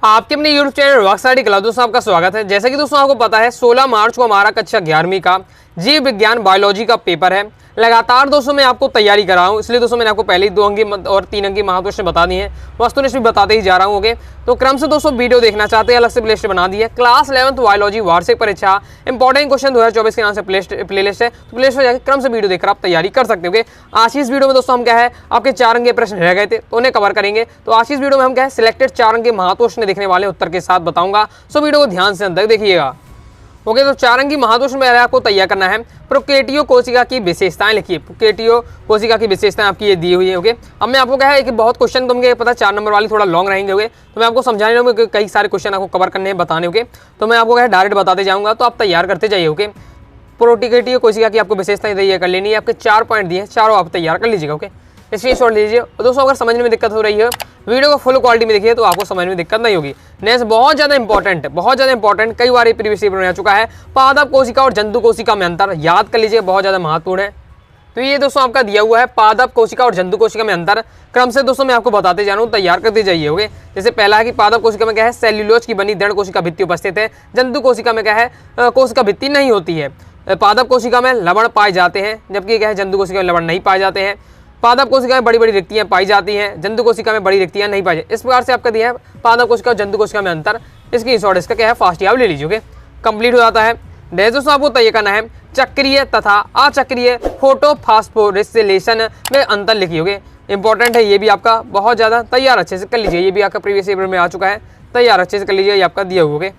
आपके अपने YouTube channel rock study club दोस्तों आपका स्वागत है। जैसा कि दोस्तों आपको पता है 16 मार्च को हमारा कक्षा 11वीं का जीव विज्ञान बायोलॉजी का पेपर है। लगातार दोस्तों मैं आपको तैयारी कर रहा हूँ, इसलिए दोस्तों मैंने आपको पहले ही 2 अंकी और 3 अंकी महाप्रश्न बता दिए हैं, वस्तुनिष्ठ भी बताते ही जा रहा हूँ। ओके, तो क्रम से दोस्तों वीडियो देखना चाहते हैं अलग से प्लेलिस्ट बना दी है। क्लास 11th बायोलॉजी वार्षिक परीक्षा इंपॉर्टेंट क्वेश्चन 2024 के नाम से प्लेलिस्ट है, तो प्लेलिस्ट में जाकर क्रम से वीडियो देखकर आप तैयारी कर सकते हो। आज की इस वीडियो में दोस्तों हम क्या है आपके 4 अंक के प्रश्न रह गए थे तो उन्हें कवर करेंगे। तो आज की इस वीडियो में हम क्या है सिलेक्टेड 4 अंक के महत्वप्रश्न देखने वाले उत्तर के साथ बताऊंगा, सो वीडियो को ध्यान से अंत तक देखिएगा। ओके, तो 4 अंकी महत्वप्रश्न में आपको तैयार करना है। प्रोकैरियोट कोशिका की विशेषताएं लिखिए। प्रोकैरियोट कोशिका की विशेषताएं आपकी ये दी हुई है। ओके, अब मैं आपको क्या है कि बहुत क्वेश्चन तुमके पता 4 नंबर वाली थोड़ा लॉन्ग रहेंगे। ओके, तो मैं आपको समझाने लगूंगा कि कई सारे क्वेश्चन आपको कवर करने हैं, बताने। ओके, तो मैं आपको क्या है डायरेक्ट बताते जाऊंगा, तो आप तैयार करते जाइए। ओके, प्रोकैरियोट कोशिका की आपको विशेषताएं तैयार कर लेनी है, आपके 4 पॉइंट दिए हैं, चारों आप तैयार कर लीजिएगा। ओके, स्क्रीनशॉट लीजिए। दोस्तों अगर समझने में दिक्कत हो रही है वीडियो को फुल क्वालिटी में देखिए तो आपको समझ में दिक्कत नहीं होगी। नेक्स्ट बहुत ज़्यादा इंपॉर्टेंट कई बार प्रीवियस पेपर में आ चुका है, पादप कोशिका और जंतु कोशिका में अंतर याद कर लीजिए, बहुत ज़्यादा महत्वपूर्ण है। तो ये दोस्तों आपका दिया हुआ है पादप कोशिका और जंतु कोशिका में अंतर। क्रम से दोस्तों मैं आपको बताते जा रहा हूँ, तैयार करते जाइए। ओके, जैसे पहला है कि पादप कोशिका में क्या है सेल्यूलोज की बनी दृढ़ कोशिका भित्ति उपस्थित है। जंतु कोशिका में क्या है कोशिका भित्ति नहीं होती है। पादप कोशिका में लवण पाए जाते हैं, जबकि क्या है जंतु कोशिका में लवण नहीं पाए जाते हैं। पादप कोशिका में बड़ी बड़ी रिक्तियां पाई जाती हैं, जंतु कोशिका में बड़ी रिक्तियां नहीं पाई जाती। इस प्रकार से आपका दिया है पादप कोशिका और जंतु कोशिका में अंतर। इसकी शॉर्ट इसका क्या है फास्ट आप ले लीजिए। कंप्लीट हो जाता है। दोस्तों आपको तय करना है चक्रीय तथा अचक्रीय फोटोफॉस्फोरिलेशन में अंतर लिखिए। इंपॉर्टेंट है ये भी आपका, बहुत ज़्यादा तैयार अच्छे से कर लीजिए। ये भी आपका प्रीवियस पेपर में आ चुका है, तैयार अच्छे से कर लीजिए। ये आपका दिया हुआ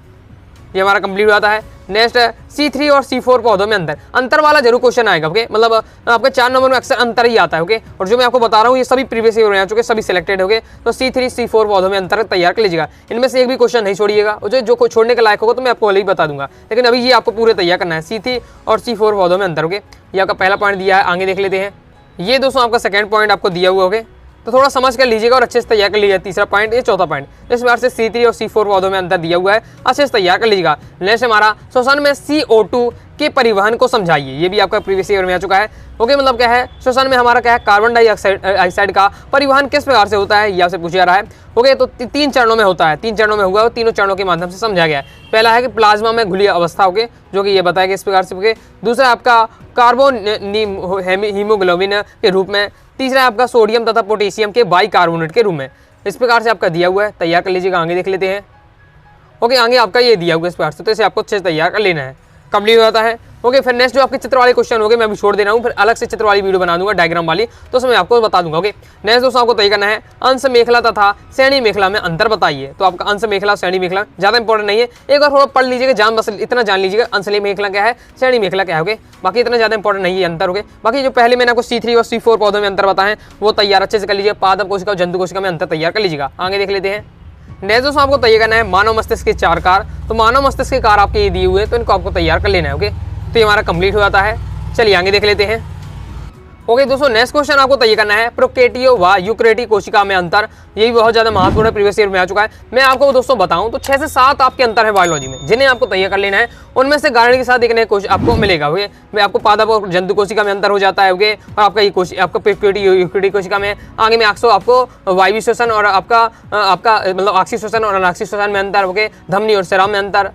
ये हमारा कंप्लीट हो जाता है। नेक्स्ट है C3 और C4 पौधों में अंतर वाला जरूर क्वेश्चन आएगा। ओके, मतलब आपके 4 नंबर में अक्सर अंतर ही आता है। ओके, और जो मैं आपको बता रहा हूँ ये सभी प्रीवियस ईयर में आ चुके, सभी सिलेक्टेड हो गए। तो C3 C4 पौधों में अंतर तैयार कर लीजिएगा, इनमें से एक भी क्वेश्चन नहीं छोड़िएगा। और जो छोड़ने के लायक होगा तो मैं आपको पहले ही बता दूंगा, लेकिन अभी ये आपको पूरे तैयार करना है। C3 और C4 पौधों में अंतर। ओके, ये आपका पहला पॉइंट दिया है, आगे देख लेते हैं। ये दोस्तों आपका सेकंड पॉइंट आपको दिया हुआ। ओके, तो थोड़ा समझ कर लीजिएगा और अच्छे से तैयार कर लीजिएगा। तीसरा पॉइंट, ये चौथा पॉइंट, इस बार से C3 और C4 पौधों में अंतर दिया हुआ है, अच्छे से तैयार कर लीजिएगा। नेक्स्ट हमारा श्वसन में CO2 के परिवहन को समझाइए। ये भी आपका प्रीवियस ईयर में आ चुका है। ओके, मतलब क्या है श्वसन में हमारा क्या है कार्बन डाइऑक्साइड का परिवहन किस प्रकार से होता है ये आपसे पूछा जा रहा है। ओके, तो 3 चरणों में होता है, 3 चरणों में हुआ और तीनों चरणों के माध्यम से समझाया गया है। पहला है कि प्लाज्मा में घुली अवस्था। ओके, जो कि ये बताया कि इस प्रकार से। ओके, दूसरा आपका कार्बन हीमोग्लोबिन के रूप में। तीसरा आपका सोडियम तथा पोटेशियम के बाइकार्बोनेट के रूप में। इस प्रकार से आपका दिया हुआ है, तैयार कर लीजिएगा। आगे देख लेते हैं। ओके, आगे आपका ये दिया हुआ है इस प्रकार से, तो इसे आपको अच्छे से तैयार कर लेना है। कंप्लीट हो जाता है। ओके, फिर नेक्स्ट जो आपके चित्र वाले क्वेश्चन हो गए मैं अभी छोड़ दे रहा हूँ, फिर अलग से चित्र वाली वीडियो बना दूंगा डायग्राम वाली, तो उसमें आपको बता दूंगा। ओके, नेक्स्ट दोस्तों आपको तय करना है अंश मेखला तथा श्रेणी मेखला में अंतर बताइए। तो आपका अंश मेखला श्रेणी मेखला ज़्यादा इंपॉर्टेंट नहीं है, एक बार थोड़ा पढ़ लीजिएगा, जान बस इतना जान लीजिएगा अंशली मेखला क्या है, श्रेणी मेखला क्या है। ओके, बाकी इतना ज़्यादा इंपॉर्टेंट नहीं है अंतर। ओके, बाकी जो पहले मैंने आपको C3 और C4 पौधों में अंतर बताएं वो तैयार अच्छे से कर लीजिए। पादप कोशिका और जंतु कोशिका में अंतर तैयार कर लीजिएगा। आगे देख लेते हैं। नेक्स्ट दोस्तों आपको तैयार करना है मानव मस्तिष्क के 4 कार। तो मानव मस्तिष्क के कार आपके ये दिए हुए हैं, तो इनको आपको तैयार कर लेना है। ओके, तो ये हमारा कंप्लीट हो जाता है। चलिए आगे देख लेते हैं। ओके दोस्तों, नेक्स्ट क्वेश्चन आपको तैयार करना है प्रोकैरियोट व यूकैरियोटिक कोशिका में अंतर। ये भी बहुत ज़्यादा महत्वपूर्ण है, प्रीवियस ईयर में आ चुका है। मैं आपको दोस्तों बताऊं तो 6 से 7 आपके अंतर है बायोलॉजी में, जिन्हें आपको तैयार कर लेना है। उनमें से गारंटी के साथ एक नया क्वेश्चन आपको मिलेगा। ओके, मैं आपको पादप और जंतु कोशिका में अंतर हो जाता है। ओके, और आपका ये आपका प्रोकैरियोट यूकैरियोटिक कोशिका में आगे में आपको वायु श्वसन और आपका मतलब ऑक्सीजन श्वसन और अनाक्सीय श्वसन में अंतर। ओके, धमनी और शराब में अंतर।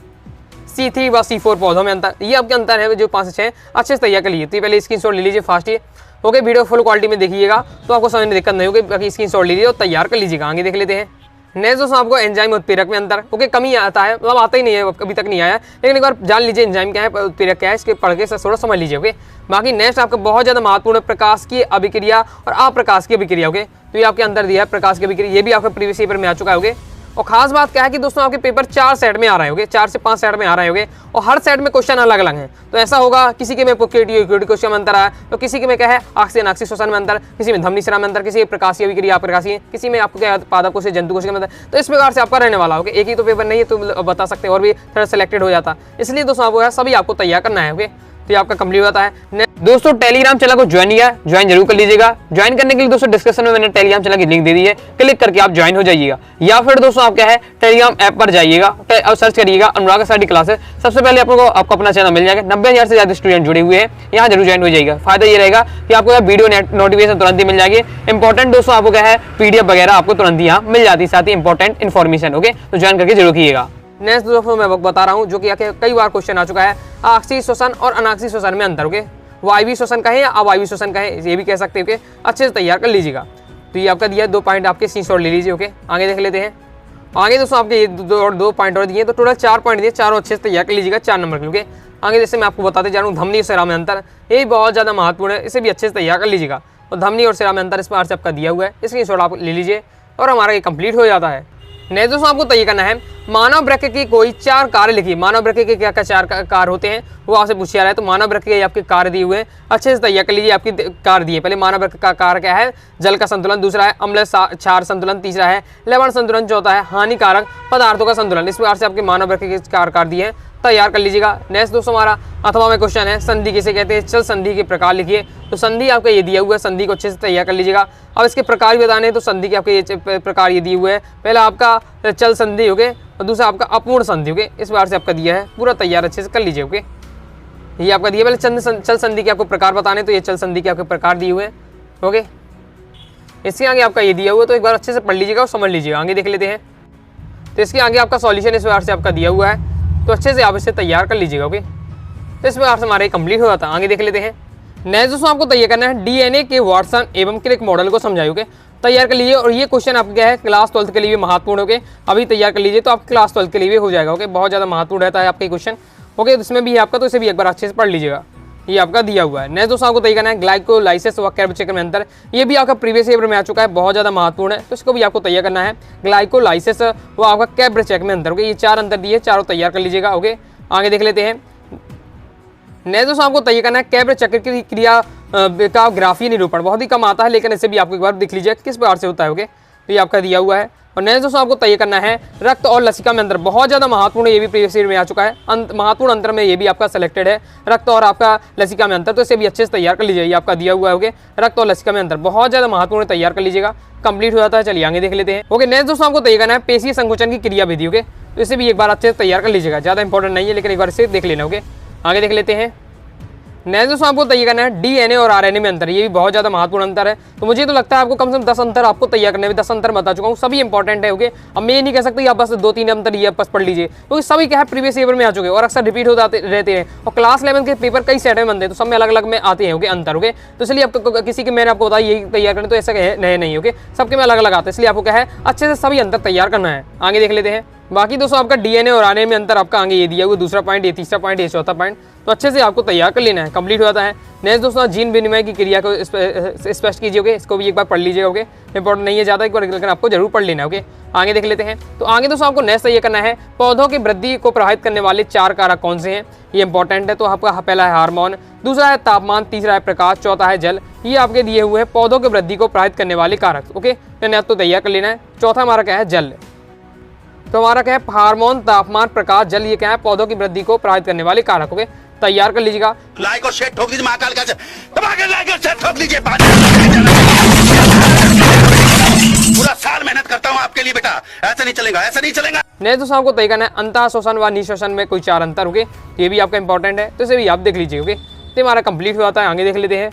C3 व C4 पौधों में अंतर। ये आपके अंतर है जो 5 से 6 अच्छे से तैयार कर लीजिए। तो पहले स्क्रीनशॉट ले लीजिए फास्ट ही। ओके, वीडियो फुल क्वालिटी में देखिएगा तो आपको समझ में दिक्कत नहीं होगी, बाकी स्क्रीनशॉट लीजिए और तैयार कर लीजिएगा। आगे देख लेते हैं। नेक्स्ट दोस्तों आपको एंजाइम उत्प्रेरक में अंतर। ओके, कमी आता है, मतलब आता ही नहीं है, अभी तक नहीं आया, लेकिन एक बार जान लीजिए एंजाइम क्या है, उत्प्रेरक क्या है, इसके पढ़ के थोड़ा समझ लीजिए। ओके, बाकी नेक्स्ट आपका बहुत ज़्यादा महत्वपूर्ण प्रकाश की अभिक्रिया और अप्रकाश की अभिक्रिया। ओके, तो ये आपके अंदर दिया है प्रकाश की अभिक्रिया, ये भी आपके प्रीवियस पेपर में आ चुका है। ओके, और खास बात क्या है कि दोस्तों आपके पेपर 4 सेट में आ रहे होंगे, 4 से 5 सेट में आ रहे होंगे, और हर सेट में क्वेश्चन अलग अलग हैं। तो ऐसा होगा किसी के में प्रोकैरियोट यूकैरियोटिक कोशिका में अंतर आया, तो किसी के में क्या है ऑक्सीजन अनाक्सीय श्वसन में अंतर, किसी में धमनी शराब में अंतर, किसी प्रकाशीय अभिक्रिया अप्रकाशीय, किसी में आपको क्या पादप कोशिका जंतु कोशिका में अंतर। तो इस प्रकार से आपका रहने वाला होगा, एक ही तो पेपर नहीं है तो बता सकते और भी थोड़ा सिलेक्टेड हो जाता। इसलिए दोस्तों आपको सभी आपको तैयार करना है। ओके, तो ये आपका कंप्लीट होता है। दोस्तों टेलीग्राम चैनल को ज्वाइन किया, ज्वाइन जरूर कर लीजिएगा। ज्वाइन करने के लिए दोस्तों डिस्क्रिप्शन में मैंने टेलीग्राम चैनल की लिंक दे दी है, क्लिक करके आप ज्वाइन हो जाइएगा। या फिर दोस्तों आप क्या है टेलीग्राम ऐप पर जाइएगा और सर्च करिएगा अनुराग स्टडी क्लासेस। सबसे पहले आपको अपना चैनल मिल जाएगा। 90,000 से ज्यादा स्टूडेंट जुड़े हुए हैं, यहाँ जरूर ज्वाइन हो जाएगा। फायदा ये रहेगा कि आपको वीडियो नोटिफिकेशन तुरंत ही मिल जाएगी। इंपॉर्टेंट दोस्तों आपको क्या है PDF वगैरह आपको तुरंत ही यहाँ मिल जाती है, साथ ही इंपॉर्टेंट इन्फॉर्मेशन। ओके, तो ज्वाइन करके जरूर कीजिएगा। नेक्स्ट दोस्तों मैं बता रहा हूँ जो कि कई बार क्वेश्चन आ चुका है, आक्सीय श्वसन और अनाक्सीय श्वसन में अंतर। ओके, वायवीय श्वसन का है या अवायवीय श्वसन का है, ये भी कह सकते हैं। अच्छे से तैयार कर लीजिएगा। तो ये आपका दिया 2 पॉइंट आपके स्क्रीनशॉट ले लीजिए। ओके, आगे देख लेते हैं। आगे दोस्तों आपके ये 2 पॉइंट और दिए, तो टोटल 4 पॉइंट दिए, चारों अच्छे से तैयार कर लीजिएगा 4 नंबर के। ओके, आगे जैसे मैं आपको बताते जा रहा हूँ धमनी और सिरा में अंतर, ये बहुत ज़्यादा महत्वपूर्ण है, इसे भी अच्छे से तैयार कर लीजिएगा। और धमनी और सिरा में अंतर इस बार से आपका दिया हुआ है, स्क्रीनशॉट आप ले लीजिए और हमारा ये कंप्लीट हो जाता है। नहीं दोस्तों आपको तय करना है मानव वृक्क की कोई 4 कार्य लिखिए। मानव वृक्क के क्या क्या 4 कार्य होते हैं वो आपसे पूछा जा रहा है। तो मानव वृक्क के आपके कार्य दिए हुए हैं, अच्छे से तैयार कर लीजिए। आपकी कार्य दिए, पहले मानव वृक्क का कार्य क्या है, जल का संतुलन, दूसरा है अम्ल क्षार संतुलन, तीसरा है लवण संतुलन, चौथा है हानिकारक पदार्थों का संतुलन। इस प्रकार से आपके मानव वृक्क के कार्य दिए हैं, तैयार कर लीजिएगा। नेक्स्ट दोस्तों हमारा अथवा में क्वेश्चन है संधि किसे कहते हैं, चल संधि के प्रकार लिखिए। तो संधि आपका ये दिया हुआ है, संधि को अच्छे से तैयार कर लीजिएगा। अब इसके प्रकार भी बताने हैं, तो संधि के आपके ये प्रकार ये दिए हुए हैं। पहला आपका चल संधि हो गए और दूसरा आपका अपूर्ण संधि हो गए। इस बार से आपका दिया है, पूरा तैयार अच्छे से कर लीजिए। ओके, ये आपका दिया, पहले चल संधि के आपको प्रकार बताने, तो ये चल संधि के आपके प्रकार दिए हुए हैं। ओके, इसके आगे आपका ये दिया हुआ है, तो एक बार अच्छे से पढ़ लीजिएगा और समझ लीजिएगा। आगे देख लेते हैं। तो इसके आगे आपका सॉल्यूशन इस बार से आपका दिया हुआ है, तो अच्छे से आप इसे तैयार कर लीजिएगा। ओके, तो इस प्रकार से हमारे कंप्लीट हो जाता है। आगे देख लेते हैं। नेक्स्ट दोस्तों आपको तैयार करना है DNA के वाटसन एवं क्रिक मॉडल को समझाइए। ओके, तैयार कर लीजिए। और ये क्वेश्चन आपका क्या है क्लास 12th के लिए भी महत्वपूर्ण। ओके, अभी तैयार कर लीजिए तो आप क्लास 12th के लिए भी हो जाएगा। ओके, बहुत ज़्यादा महत्वपूर्ण रहता है आपका क्वेश्चन। ओके, तो इसमें भी है आपका, तो इसे भी एक बार अच्छे से पढ़ लीजिएगा। ये आपका दिया हुआ है। नेक्स्ट दोस्तों आपको तय करना है ग्लाइकोलाइसिस व कैब्रे चक्र में अंतर। ये भी आपका प्रीवियस ईयर में आ चुका है, बहुत ज़्यादा महत्वपूर्ण है, तो इसको भी आपको तैयार करना है। ग्लाइकोलाइसिस व आपका कैब्रे चक्र में अंतर। ओके, ये 4 अंतर दिए, चारों तैयार कर लीजिएगा। ओके, आगे देख लेते हैं। नेक्स्ट दोस्तों आपको तय करना है कैब्रे चक्र की क्रिया का ग्राफीय निरूपण। बहुत ही कम आता है, लेकिन इसे भी आपको एक बार देख लीजिए किस प्रकार से होता है। ओके, तो ये आपका दिया हुआ है। और नेक्स्ट दोस्तों आपको तय करना है रक्त और लसिका में अंतर। बहुत ज़्यादा महत्वपूर्ण, ये भी प्रीवियस ईयर में आ चुका है। महत्वपूर्ण अंतर में ये भी आपका सेलेक्टेड है, रक्त और आपका लसिका में अंतर, तो इसे भी अच्छे से तैयार कर लीजिए। ये आपका दिया हुआ है। ओके, रक्त और लसिका में अंतर बहुत ज़्यादा महत्वपूर्ण, तैयार कर लीजिएगा। कंप्लीट हो जाता है। चलिए आगे देख लेते हैं। ओके, नेक्स्ट दोस्तों आपको तय करना है पेशीय संकुचन की क्रिया विधि। ओके, तो इसे भी एक बार अच्छे से तैयार कर लीजिएगा, ज़्यादा इंपॉर्टेंट नहीं है, लेकिन एक बार इसे देख लेना। ओके, आगे देख लेते हैं। नेक्स्ट दोस्तों आपको तैयार करना है DNA और RNA में अंतर। ये भी बहुत ज़्यादा महत्वपूर्ण अंतर है, तो मुझे तो लगता है आपको कम से कम 10 अंतर आपको तैयार करने में 10 अंतर बता चुका हूँ, सभी इंपॉर्टेंट है। ओके, अब मैं ये नहीं कह सकती आप बस 2-3 अंतर ये बस पढ़ लीजिए, क्योंकि सभी क्या है प्रीवियस ईयर में आ चुके हैं और अक्सर रिपीट हो जाते रहते हैं। और क्लास 11 के पेपर कई सेट में बनते हैं, तो सब में अलग अलग में आते हैं। ओके, अंतर। ओके, तो इसलिए आपको किसी के मैंने आपको बताया यही तैयार करना, तो ऐसा नए नहीं। ओके, सबके में अलग अलग आते हैं, इसलिए आपको क्या है अच्छे से सभी अंतर तैयार करना है। आगे देख लेते हैं। बाकी दोस्तों आपका DNA और RNA में अंतर आपका आगे ये दिया हुआ, दूसरा पॉइंट, ये तीसरा पॉइंट, ये चौथा पॉइंट, तो अच्छे से आपको तैयार कर लेना है। कंप्लीट हो जाता है। नेक्स्ट दोस्तों जीन विनिमय की क्रिया को स्पष्ट कीजिए। ओके, इसको भी एक बार पढ़ लीजिएगा। ओके, इंपॉर्टेंट नहीं है ज़्यादा, एक बार लेकिन आपको जरूर पढ़ लेना है। ओके, आगे देख लेते हैं। तो आगे दोस्तों आपको नेक्स्ट ये करना है पौधों की वृद्धि को प्रभावित करने वाले 4 कारक कौन से हैं, ये इंपॉर्टेंट है। तो आपका पहला है हार्मोन, दूसरा है तापमान, तीसरा है प्रकाश, चौथा है जल। ये आपके दिए हुए हैं पौधों की वृद्धि को प्रभावित करने वाले कारक। ओके, तो आपको तैयार कर लेना है। चौथा हमारा क्या है जल। तो हमारा क्या है हार्मोन, तापमान, प्रकाश, जल, ये क्या है पौधों की वृद्धि को प्रभावित करने वाले कारक। ओके, तैयार कर लीजिएगा। लाइक और शेयर ठोक दीजिए, महाकाल का दबा के लाइक और शेयर ठोक लीजिए। पूरा साल मेहनत करता हूँ आपके लिए बेटा, ऐसा नहीं चलेगा, ऐसा नहीं चलेगा। नेक्स्ट दोस्तों आपको तय करना है अंतः शोषण व निशोषण में कोई 4 अंतर। ओके, ये भी आपका इंपॉर्टेंट है, तो इसे भी आप देख लीजिए। ओके, तो हमारा कंप्लीट हो जाता है। आगे देख लेते हैं।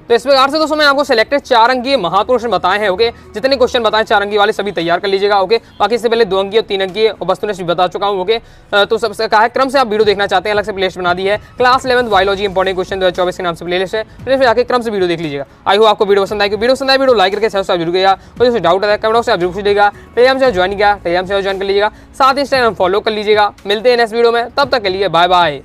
तो इस प्रकार से दोस्तों मैंने आपको सिलेक्टेड 4 अंकीय महत्वपूर्ण क्वेश्चन बताए हैं। ओके, जितने क्वेश्चन बताए 4 अंकीय वाले सभी तैयार कर लीजिएगा। ओके, बाकी इससे पहले 2 अंकीय और 3 अंकीय और वस्तुनिष्ठ भी बता चुका हूँ। ओके, तो सबसे कहा है क्रम से आप वीडियो देखना चाहते हैं, अलग से प्लेलिस्ट बना दी है। क्लास 11 बायोलॉजी इंपॉर्टेंट क्वेश्चन 2024 के नाम से प्लेलिस्ट है, प्लेलिस्ट में आके क्रम से वीडियो देख लीजिएगा। आई हो आपको वीडियो पसंद आएगी, वीडियो लाइक करके सब्सक्राइब जरूर कीजिएगा। कोई डाउट आता है कमेंट बॉक्स से आप जरूर पूछिएगा। टेलीग्राम से ज्वाइन किया, टेलीग्राम से ज्वाइन कर लीजिएगा, साथ ही इंस्टाग्राम फॉलो कर लीजिएगा। मिलते हैं नेक्स्ट वीडियो में, तब तक के लिए बाय बाय।